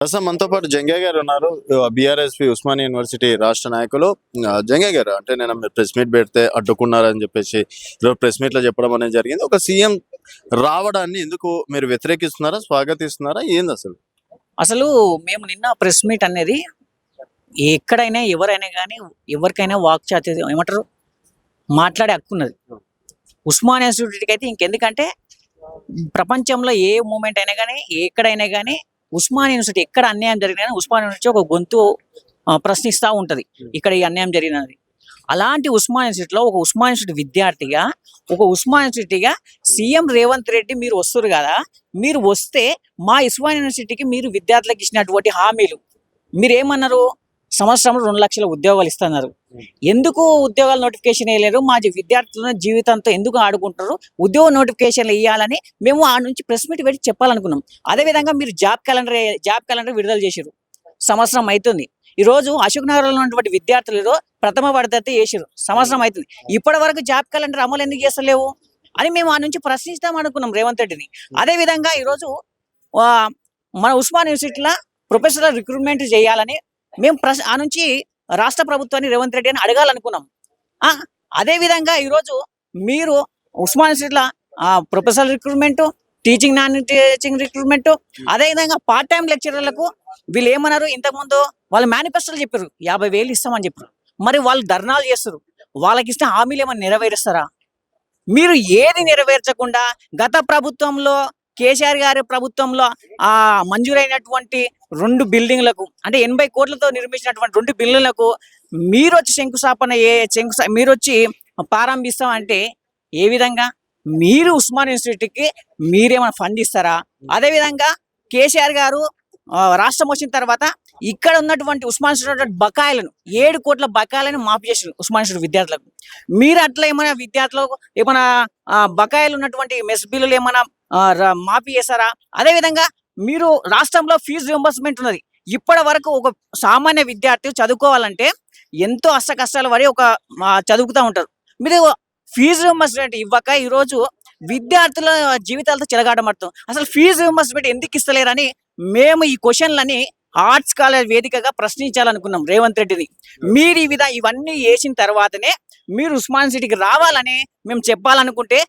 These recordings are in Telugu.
ప్రస్తుతం మనతో పాటు జంగయ్య గారు ఉన్నారు. బీఆర్ఎస్పీ ఉస్మానియా యూనివర్సిటీ రాష్ట్ర నాయకులు. జంగయ్య గారు, అంటే నేను మీరు ప్రెస్ మీట్ పెడితే అడ్డుకున్నారని చెప్పేసి ఈరోజు ప్రెస్ మీట్ లో చెప్పడం అనేది జరిగింది. ఒక సీఎం రావడాన్ని ఎందుకు మీరు వ్యతిరేకిస్తున్నారా, స్వాగతిస్తున్నారా, ఏంది అసలు? అసలు మేము నిన్న ప్రెస్ మీట్ అనేది ఎక్కడైనా ఎవరైనా కానీ ఎవరికైనా వాక్చాతి ఏమంటారు మాట్లాడే హక్కు ఉన్నది. ఉస్మానియా యూనివర్సిటీకి అయితే ఇంకెందుకంటే ప్రపంచంలో ఏ మూమెంట్ అయినా కానీ ఎక్కడైనా కానీ ఉస్మానియా యూనివర్సిటీ ఎక్కడ అన్యాయం జరిగినా ఉస్మానియా యూనివర్సిటీ ఒక గొంతు ప్రశ్నిస్తూ ఉంటుంది. ఇక్కడ ఈ అన్యాయం జరిగినది. అలాంటి ఉస్మానియా యూనివర్సిటీలో ఒక ఉస్మానియా యూనివర్సిటీ విద్యార్థిగా, ఒక ఉస్మానియా యూనివర్సిటీగా సీఎం రేవంత్ రెడ్డి మీరు వస్తారు కదా, మీరు వస్తే మా ఉస్మానియా యూనివర్సిటీకి మీరు విద్యార్థులకు ఇచ్చినటువంటి హామీలు మీరేమన్నారు? సంవత్సరంలో 2 లక్షల ఉద్యోగాలు ఇస్తున్నారు. ఎందుకు ఉద్యోగాల నోటిఫికేషన్ వేయలేరు? మా విద్యార్థుల జీవితంతో ఎందుకు ఆడుకుంటారు? ఉద్యోగ నోటిఫికేషన్లు ఇవ్వాలని మేము ఆ నుంచి ప్రెస్ మీట్ పెట్టి చెప్పాలనుకున్నాం. అదేవిధంగా మీరు జాబ్ క్యాలెండర్ విడుదల చేశారు. సంవత్సరం అవుతుంది. ఈ రోజు అశోక్ నగర్లో ఉన్నటువంటి విద్యార్థులు ప్రథమ వర్ధతి చేసారు. సంవత్సరం అవుతుంది. ఇప్పటి వరకు జాబ్ క్యాలెండర్ అమలు ఎందుకు చేస్తలేవు అని మేము ఆ నుంచి ప్రశ్నిస్తాం అనుకున్నాం రేవంత్ రెడ్డిని. అదేవిధంగా ఈరోజు మన ఉస్మానియా యూనివర్సిటీలో ప్రొఫెసరల్ రిక్రూట్మెంట్ చేయాలని మేము ఆ నుంచి రాష్ట్ర ప్రభుత్వాన్ని రేవంత్ రెడ్డి అని అడగాలనుకున్నాం. అదేవిధంగా ఈరోజు మీరు ఉస్మానియా యూనివర్సిటీలో ప్రొఫెసరల్ recruitment, teaching non teaching recruitment, అదేవిధంగా పార్ట్ టైం లెక్చరర్లకు వీళ్ళు ఏమన్నారు? ఇంతకుముందు వాళ్ళు మేనిఫెస్టోలు చెప్పారు 50,000 ఇస్తామని చెప్పారు. మరి వాళ్ళు ధర్నాలు చేస్తారు. వాళ్ళకి ఇచ్చిన హామీలు ఏమైనా నెరవేరుస్తారా? మీరు ఏది నెరవేర్చకుండా గత ప్రభుత్వంలో కేసీఆర్ గారి ప్రభుత్వంలో మంజూరైనటువంటి 2 బిల్డింగ్లకు అంటే 80 కోట్లతో నిర్మించినటువంటి 2 బిల్డింగ్లకు మీరు వచ్చి మీరు వచ్చి ప్రారంభిస్తామంటే ఏ విధంగా? మీరు ఉస్మానియా యూనివర్సిటీకి మీరేమైనా ఫండ్ ఇస్తారా? అదేవిధంగా కేసీఆర్ గారు రాష్ట్రం వచ్చిన తర్వాత ఇక్కడ ఉన్నటువంటి ఉస్మానియా యూనివర్సిటీ బకాయిలను 7 కోట్ల బకాయిలను మాఫీ చేసారు ఉస్మానియా యూనివర్సిటీ విద్యార్థులకు. మీరు అట్లా ఏమైనా విద్యార్థులకు ఏమైనా బకాయిలు ఉన్నటువంటి మెస్ బిల్లులు ఏమైనా మాఫీ చేస్తారా? అదేవిధంగా మీరు రాష్ట్రంలో ఫీజు రియంబర్స్మెంట్ ఉన్నది. ఇప్పటి వరకు ఒక సామాన్య విద్యార్థి చదువుకోవాలంటే ఎంతో అష్ట కష్టాలు పడి చదువుతూ ఉంటారు. మీరు ఫీజు రియంబర్స్మెంట్ ఇవ్వక ఈరోజు విద్యార్థుల జీవితాలతో చెలగాటమాడుతాం. అసలు ఫీజు రియంబర్స్మెంట్ ఎందుకు ఇస్తలేరని మేము ఈ క్వశ్చన్లని ఆర్ట్స్ కాలేజ్ వేదికగా ప్రశ్నించాలనుకున్నాం రేవంత్ రెడ్డిని. మీరు ఇవన్నీ వేసిన తర్వాతనే మీరు ఉస్మానియా యూనివర్సిటీకి రావాలని మేము చెప్పాలనుకుంటే,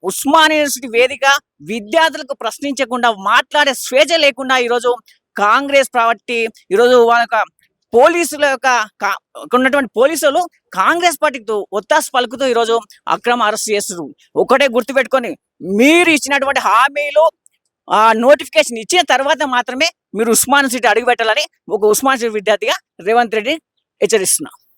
ఉస్మానియా యూనివర్సిటీ వేదిక విద్యార్థులకు ప్రశ్నించకుండా మాట్లాడే స్వేచ్ఛ లేకుండా ఈరోజు కాంగ్రెస్ పార్టీ ఈరోజు వాళ్ళ పోలీసుల ఉన్నటువంటి పోలీసులు కాంగ్రెస్ పార్టీతో ఒత్తాసు పలుకుతూ ఈరోజు అక్రమ అరెస్ట్ చేస్తున్నారు. ఒకటే గుర్తుపెట్టుకొని, మీరు ఇచ్చినటువంటి హామీలు నోటిఫికేషన్ ఇచ్చిన తర్వాత మాత్రమే మీరు ఉస్మానియా యూనివర్సిటీ అడుగు పెట్టాలని ఒక ఉస్మానియా యూనివర్సిటీ విద్యార్థిగా రేవంత్ రెడ్డి హెచ్చరిస్తున్నా.